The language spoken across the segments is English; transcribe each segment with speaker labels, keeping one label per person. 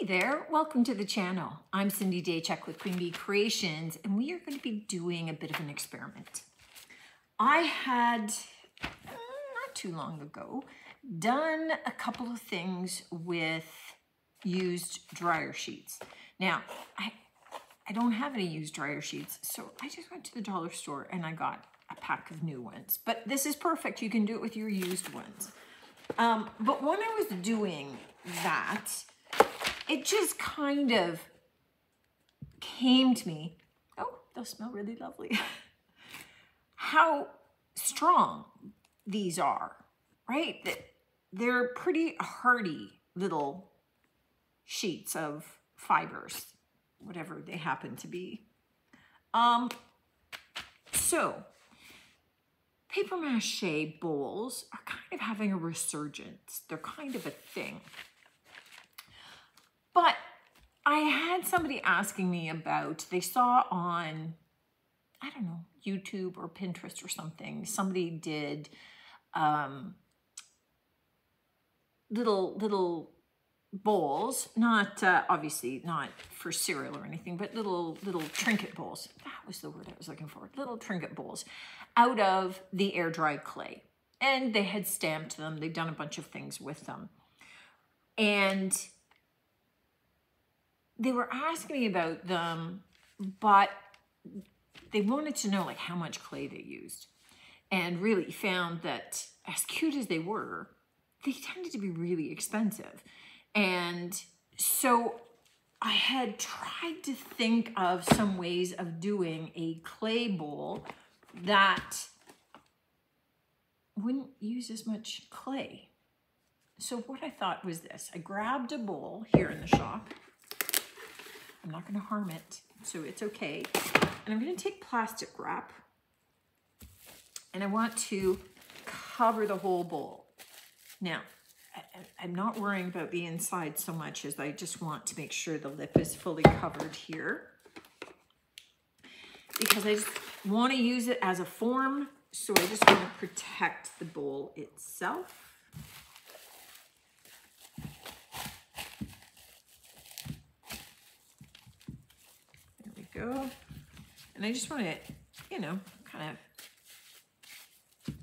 Speaker 1: there, welcome to the channel. I'm Cindy Daychek with Queen Bee Creations, and we are going to be doing a bit of an experiment. I had, not too long ago, done a couple of things with used dryer sheets. Now, I don't have any used dryer sheets, so I just went to the dollar store and I got a pack of new ones. But this is perfect. You can do it with your used ones. But when I was doing that, it just kind of came to me, oh, those smell really lovely, how strong these are, right? They're pretty hardy little sheets of fibers, whatever they happen to be. So paper mache bowls are kind of having a resurgence. They're kind of a thing. But I had somebody asking me about, they saw on, I don't know, YouTube or Pinterest or something, somebody did little bowls, not obviously not for cereal or anything, but little trinket bowls. That was the word I was looking for. Little trinket bowls out of the air dried clay. And they had stamped them. They'd done a bunch of things with them. And they were asking me about them, but they wanted to know like how much clay they used, and really found that as cute as they were, they tended to be really expensive. And so I had tried to think of some ways of doing a clay bowl that wouldn't use as much clay. So what I thought was this. I grabbed a bowl here in the shop. I'm not going to harm it, so it's okay. And I'm going to take plastic wrap, and I want to cover the whole bowl. Now, I'm not worrying about the inside so much as I just want to make sure the lip is fully covered here, because I just want to use it as a form, so I just want to protect the bowl itself. Go. And I just want to, you know, kind of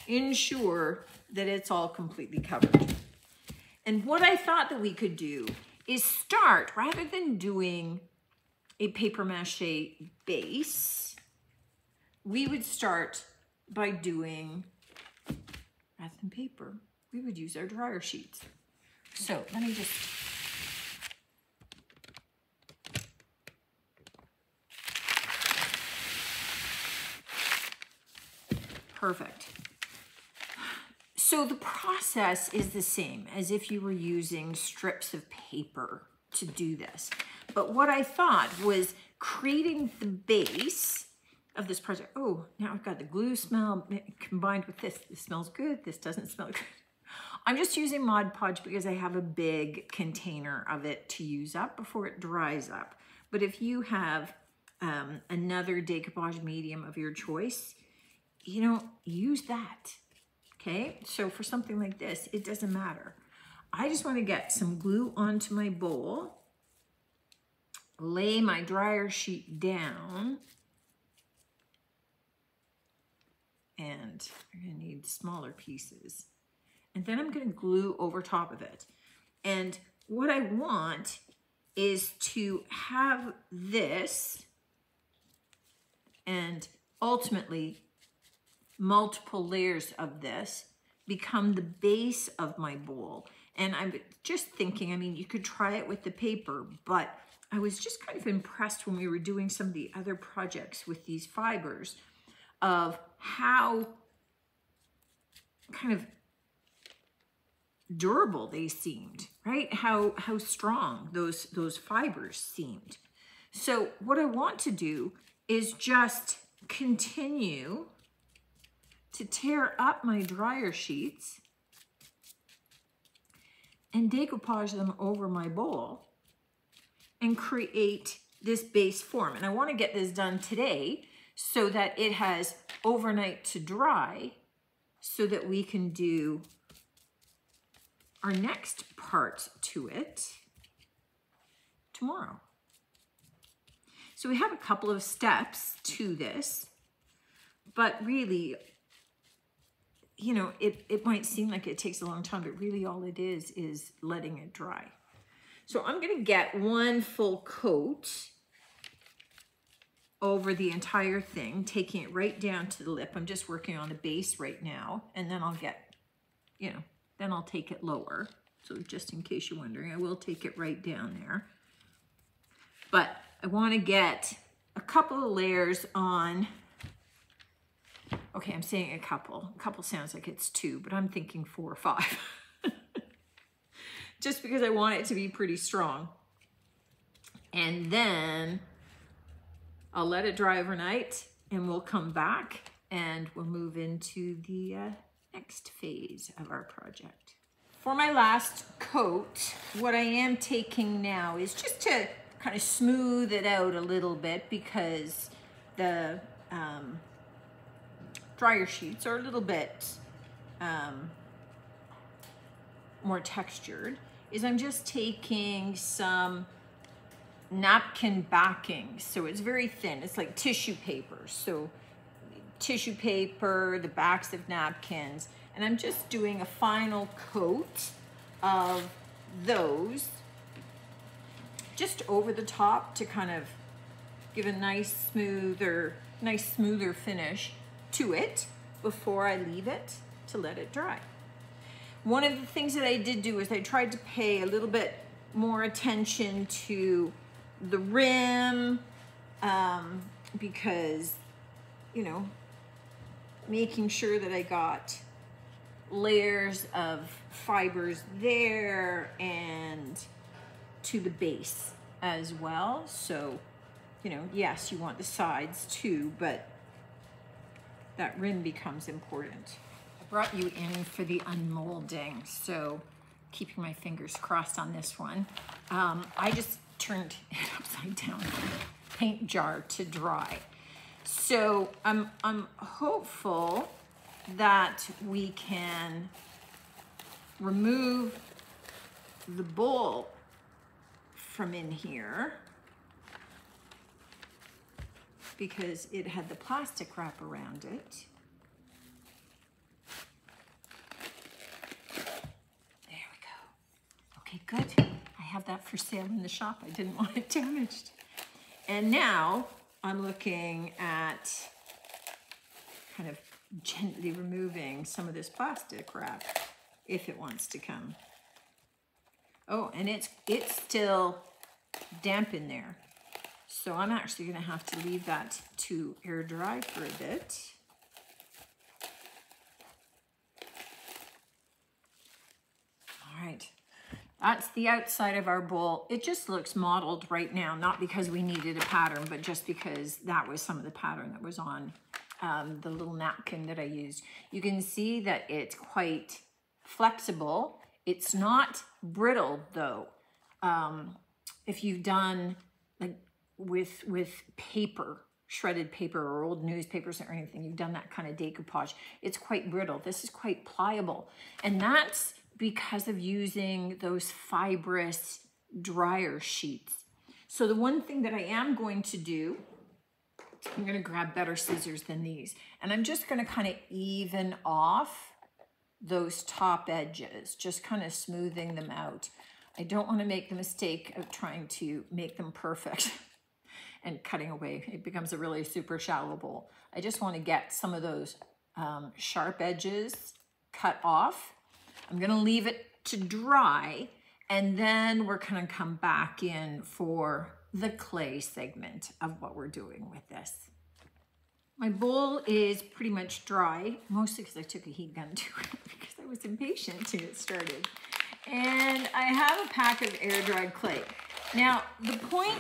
Speaker 1: ensure that it's all completely covered. And what I thought that we could do is start, rather than doing a paper mache base, we would start by doing, rather than paper, we would use our dryer sheets. So let me just perfect. So the process is the same as if you were using strips of paper to do this. But what I thought was creating the base of this project. Oh, now I've got the glue smell combined with this. This smells good. This doesn't smell good. I'm just using Mod Podge because I have a big container of it to use up before it dries up. But if you have another decoupage medium of your choice, you know, use that, okay? So for something like this, it doesn't matter. I just want to get some glue onto my bowl, lay my dryer sheet down, and I'm going to need smaller pieces. And then I'm going to glue over top of it. And what I want is to have this, and ultimately multiple layers of this, become the base of my bowl. And I'm just thinking, I mean, you could try it with the paper, but I was just kind of impressed when we were doing some of the other projects with these fibers of how kind of durable they seemed, right? How strong those fibers seemed. So what I want to do is just continue to tear up my dryer sheets and decoupage them over my bowl and create this base form. And I want to get this done today so that it has overnight to dry, so that we can do our next part to it. tomorrow. So we have a couple of steps to this, but really, you know, it might seem like it takes a long time, but really all it is letting it dry. So I'm gonna get one full coat over the entire thing, taking it right down to the lip. I'm just working on the base right now, and then I'll get, you know, then I'll take it lower. So just in case you're wondering, I will take it right down there. But I wanna get a couple of layers on. Okay, I'm saying a couple. A couple sounds like it's two, but I'm thinking 4 or 5. Just because I want it to be pretty strong. And then I'll let it dry overnight and we'll come back and we'll move into the next phase of our project. For my last coat, what I am taking now is just to kind of smooth it out a little bit, because the dryer sheets are a little bit more textured, is I'm just taking some napkin backing. So it's very thin. It's like tissue paper. So tissue paper, the backs of napkins, and I'm just doing a final coat of those just over the top to kind of give a nice smoother finish to it before I leave it to let it dry. One of the things that I did do is I tried to pay a little bit more attention to the rim, because, you know, making sure that I got layers of fibers there and to the base as well. So, you know, yes, you want the sides too, but that rim becomes important. I brought you in for the unmolding, so keeping my fingers crossed on this one. I just turned it upside down, paint jar to dry. So I'm hopeful that we can remove the bowl from in here, because it had the plastic wrap around it. There we go. Okay, good. I have that for sale in the shop. I didn't want it damaged. And now I'm looking at kind of gently removing some of this plastic wrap if it wants to come. Oh, and it's still damp in there. So I'm actually gonna have to leave that to air dry for a bit. All right, that's the outside of our bowl. It just looks modeled right now, not because we needed a pattern, but just because that was some of the pattern that was on the little napkin that I used. You can see that it's quite flexible. It's not brittle though. If you've done like with paper, shredded paper or old newspapers or anything, you've done that kind of decoupage, it's quite brittle. This is quite pliable. And that's because of using those fibrous dryer sheets. So the one thing that I am going to do, I'm gonna grab better scissors than these, and I'm just gonna kind of even off those top edges, just kind of smoothing them out. I don't want to make the mistake of trying to make them perfect and cutting away. It becomes a really super shallow bowl. I just want to get some of those sharp edges cut off. I'm going to leave it to dry, and then we're going to come back in for the clay segment of what we're doing with this. My bowl is pretty much dry, mostly because I took a heat gun to it because I was impatient to get started. And I have a pack of air-dried clay. Now, the point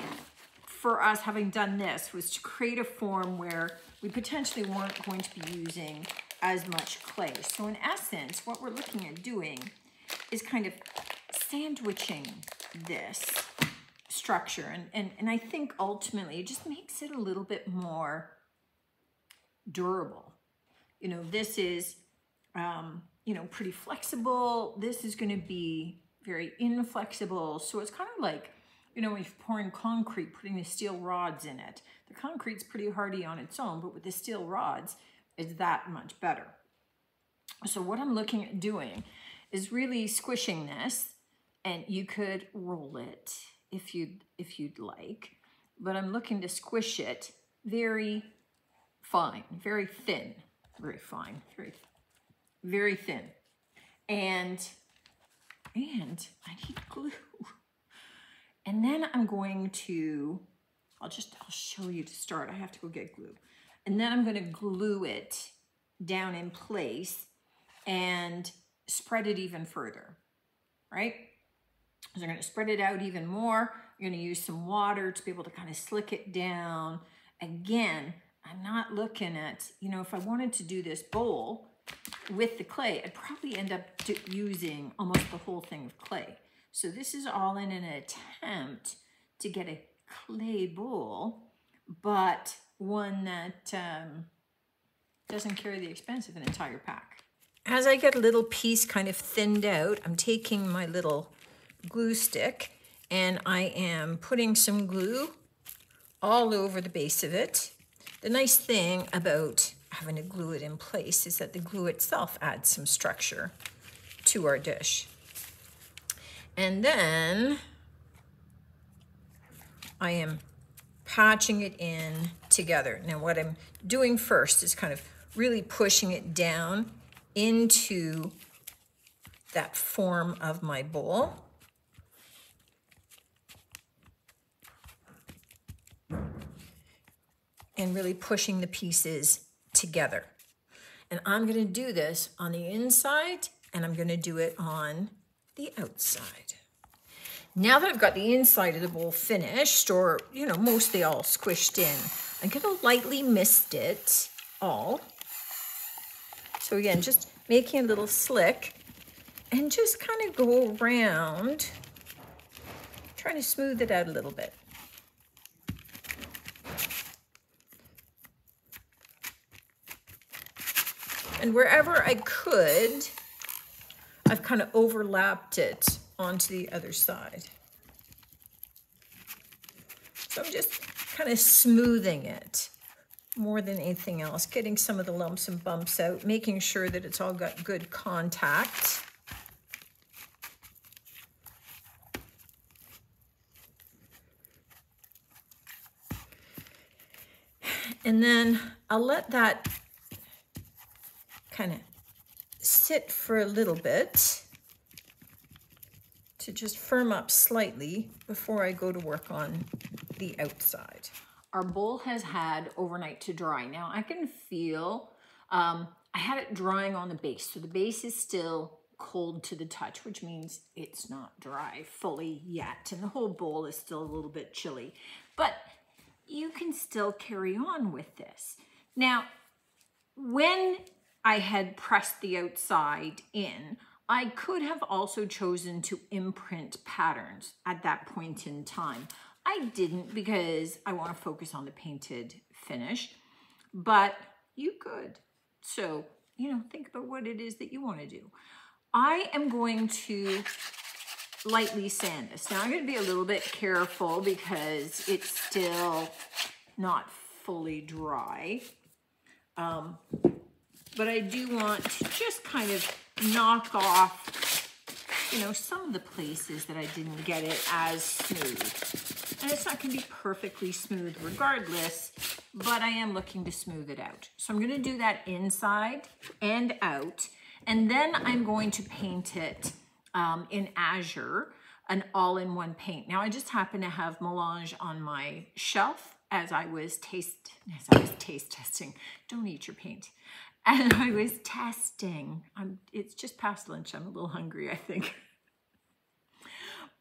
Speaker 1: for us having done this was to create a form where we potentially weren't going to be using as much clay. So in essence, what we're looking at doing is kind of sandwiching this structure. And I think ultimately it just makes it a little bit more durable. You know, this is, you know, pretty flexible. This is going to be very inflexible. So it's kind of like you know, if you're pouring concrete, putting the steel rods in it. The concrete's pretty hardy on its own, but with the steel rods, it's that much better. So what I'm looking at doing is really squishing this, and you could roll it if you'd like, but I'm looking to squish it very fine, very thin, very fine, very thin. And I need glue. And then I'm going to, I'll show you to start. I have to go get glue. And then I'm going to glue it down in place and spread it even further, right? So I'm going to spread it out even more. I'm going to use some water to be able to kind of slick it down. Again, I'm not looking at, you know, if I wanted to do this bowl with the clay, I'd probably end up using almost the whole thing of clay. So this is all in an attempt to get a clay bowl, but one that doesn't carry the expense of an entire pack. As I get a little piece kind of thinned out, I'm taking my little glue stick and I am putting some glue all over the base of it. The nice thing about having to glue it in place is that the glue itself adds some structure to our dish. And then I am patching it in together. Now what I'm doing first is kind of really pushing it down into that form of my bowl. And really pushing the pieces together. And I'm going to do this on the inside, and I'm going to do it on the outside. Now that I've got the inside of the bowl finished, or, you know, mostly all squished in, I'm going to lightly mist it all. So again, just making a little slick and just kind of go around, trying to smooth it out a little bit. And wherever I could, I've kind of overlapped it onto the other side. So I'm just kind of smoothing it more than anything else, getting some of the lumps and bumps out, making sure that it's all got good contact. And then I'll let that kind of sit for a little bit to just firm up slightly before I go to work on the outside. Our bowl has had overnight to dry. Now I can feel, I had it drying on the base. So the base is still cold to the touch, which means it's not dry fully yet. And the whole bowl is still a little bit chilly, but you can still carry on with this. Now, when I had pressed the outside in, I could have also chosen to imprint patterns at that point in time. I didn't because I want to focus on the painted finish, but you could. So, you know, think about what it is that you want to do. I am going to lightly sand this. Now I'm going to be a little bit careful because it's still not fully dry. But I do want to just kind of knock off, you know, some of the places that I didn't get it as smooth. And it's not going to be perfectly smooth regardless, but I am looking to smooth it out. So I'm going to do that inside and out. And then I'm going to paint it in Azure, an all-in-one paint. Now I just happen to have Melange on my shelf as I was taste testing. Don't eat your paint. And I was testing. It's just past lunch. I'm a little hungry, I think.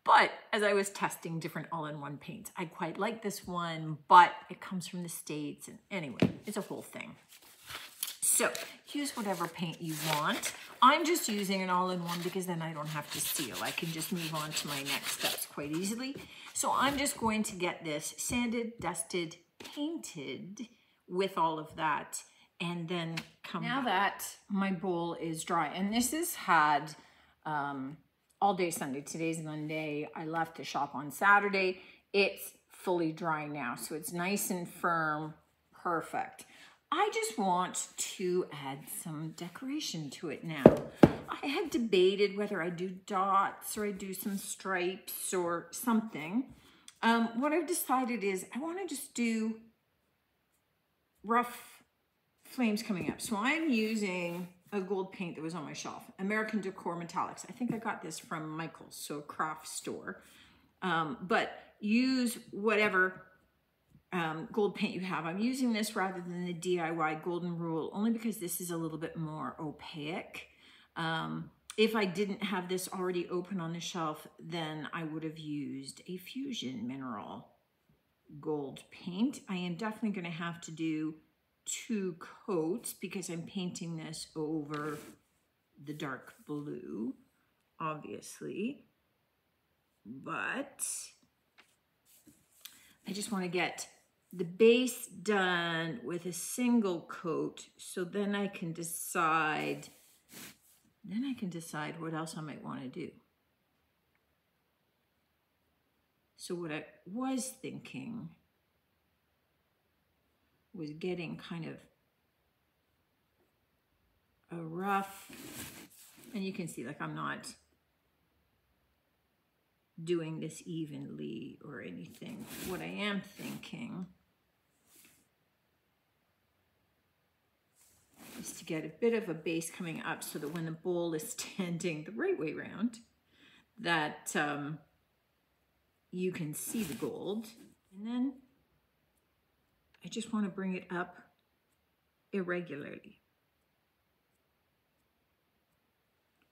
Speaker 1: But as I was testing different all-in-one paints, I quite like this one, but it comes from the States. And anyway, it's a whole thing. So use whatever paint you want. I'm just using an all-in-one because then I don't have to seal. I can just move on to my next steps quite easily. So I'm just going to get this sanded, dusted, painted with all of that, and then come back. Now that my bowl is dry, and this has had all day Sunday. Today's Monday. I left the shop on Saturday. It's fully dry now, so it's nice and firm. Perfect. I just want to add some decoration to it now. I had debated whether I do dots or I do some stripes or something. What I've decided is I want to just do rough flames coming up. So I'm using a gold paint that was on my shelf, American Decor Metallics. I think I got this from Michael's, so a craft store. But use whatever gold paint you have. I'm using this rather than the DIY Golden Rule, only because this is a little bit more opaque. If I didn't have this already open on the shelf, then I would have used a Fusion Mineral gold paint. I am definitely going to have to do 2 coats because I'm painting this over the dark blue, obviously. But I just want to get the base done with a single coat, so then I can decide what else I might want to do. So what I was thinking was getting kind of a rough, and you can see like I'm not doing this evenly or anything. What I am thinking is to get a bit of a base coming up so that when the bowl is standing the right way around, that you can see the gold. And then I just want to bring it up irregularly.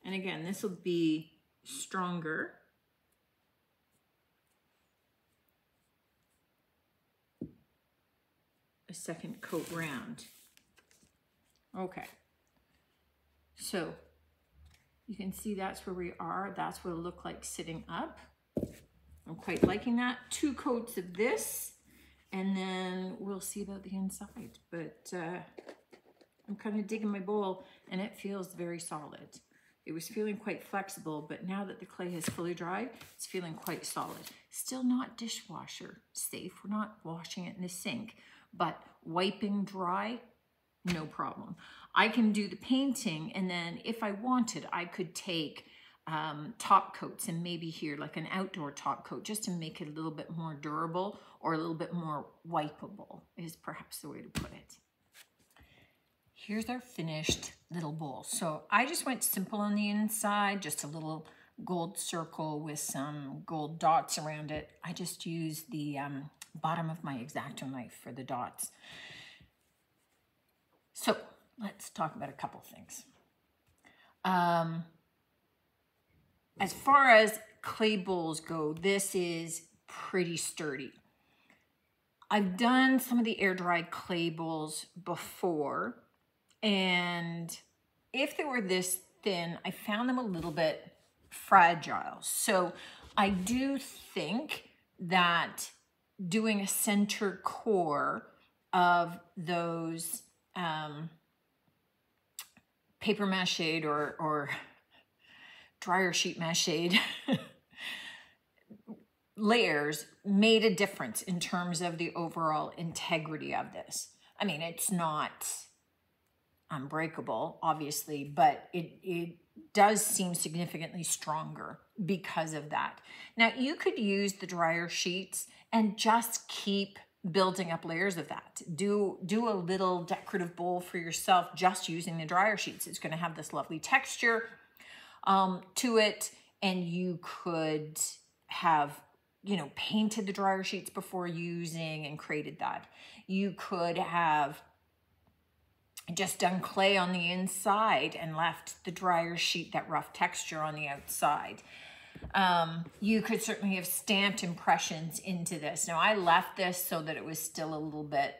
Speaker 1: And again, this will be stronger. A second coat round. Okay, so you can see that's where we are. That's what it'll look like sitting up. I'm quite liking that. 2 coats of this, and then we'll see about the inside. But I'm kind of digging my bowl, and it feels very solid. It was feeling quite flexible, but now that the clay has fully dried, it's feeling quite solid. Still not dishwasher safe. We're not washing it in the sink, but wiping dry, no problem. I can do the painting, and then if I wanted, I could take top coats and maybe here like an outdoor top coat just to make it a little bit more durable or a little bit more wipeable is perhaps the way to put it. Here's our finished little bowl. So I just went simple on the inside, just a little gold circle with some gold dots around it. I just used the bottom of my X-Acto knife for the dots. So let's talk about a couple things. As far as clay bowls go, this is pretty sturdy. I've done some of the air-dried clay bowls before, and if they were this thin, I found them a little bit fragile. So I do think that doing a center core of those paper mache or dryer sheet mache layers made a difference in terms of the overall integrity of this. I mean, it's not unbreakable, obviously, but it does seem significantly stronger because of that. Now, you could use the dryer sheets and just keep building up layers of that. Do a little decorative bowl for yourself just using the dryer sheets. It's going to have this lovely texture to it, and you could have, you know, painted the dryer sheets before using and created that. You could have just done clay on the inside and left the dryer sheet, that rough texture, on the outside. You could certainly have stamped impressions into this. Now, I left this so that it was still a little bit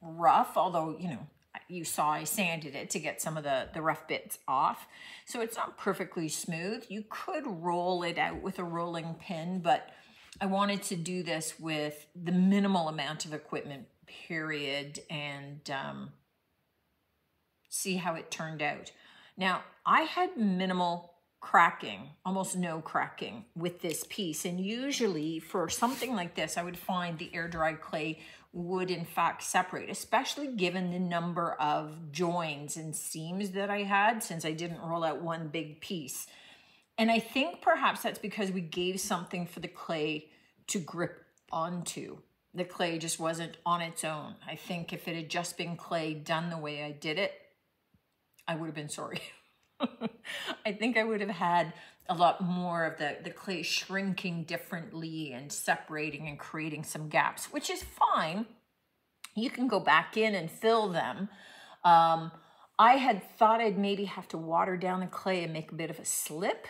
Speaker 1: rough, although, you know, you saw I sanded it to get some of the rough bits off. So it's not perfectly smooth. You could roll it out with a rolling pin, but I wanted to do this with the minimal amount of equipment, period, and see how it turned out. Now, I had minimal cracking, almost no cracking with this piece. And usually for something like this, I would find the air dried clay would in fact separate, especially given the number of joins and seams that I had, since I didn't roll out one big piece. And I think perhaps that's because we gave something for the clay to grip onto. The clay just wasn't on its own. I think if it had just been clay done the way I did it, I would have been sorry. I think I would have had a lot more of the clay shrinking differently and separating and creating some gaps, which is fine. You can go back in and fill them. I had thought I'd maybe have to water down the clay and make a bit of a slip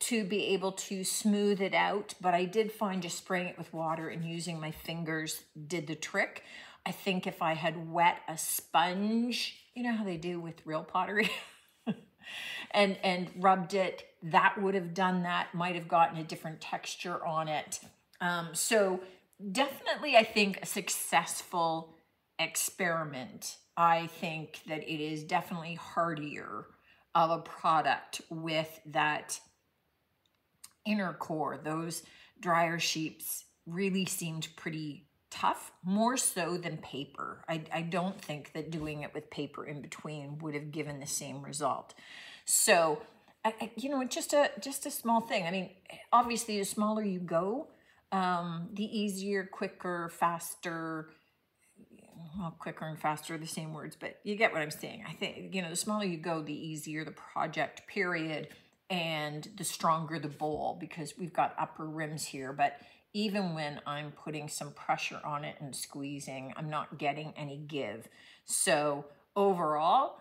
Speaker 1: to be able to smooth it out, but I did find just spraying it with water and using my fingers did the trick. I think if I had wet a sponge, you know how they do with real pottery, and rubbed it, that would have done that, might have gotten a different texture on it. So definitely, I think a successful experiment. I think that it is definitely hardier of a product with that inner core. Those dryer sheets really seemed pretty tough, more so than paper. I don't think that doing it with paper in between would have given the same result. So, you know, just a small thing. I mean, obviously, the smaller you go, the easier, quicker, faster. Well, quicker and faster are the same words, but you get what I'm saying. I think, you know, the smaller you go, the easier the project, period, and the stronger the bowl, because we've got upper rims here. But even when I'm putting some pressure on it and squeezing, I'm not getting any give. So overall,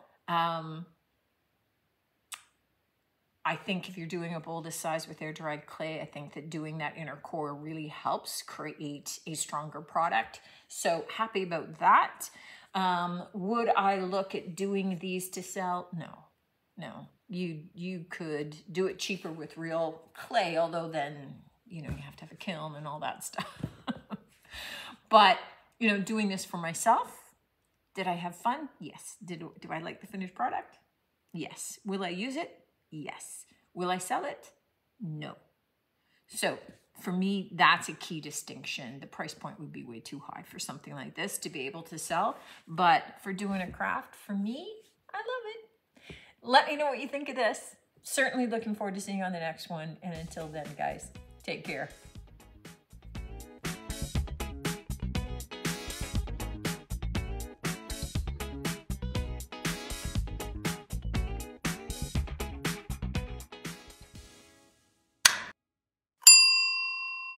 Speaker 1: I think if you're doing a bowl this size with air dried clay, I think that doing that inner core really helps create a stronger product. So happy about that. Would I look at doing these to sell? No. You could do it cheaper with real clay, although then, you know, you have to have a kiln and all that stuff. But, you know, doing this for myself, did I have fun? Yes. Do I like the finished product? Yes. Will I use it? Yes. Will I sell it? No. So for me, that's a key distinction. The price point would be way too high for something like this to be able to sell. But for doing a craft, for me, I love it. Let me know what you think of this. Certainly looking forward to seeing you on the next one. And until then, guys, take care.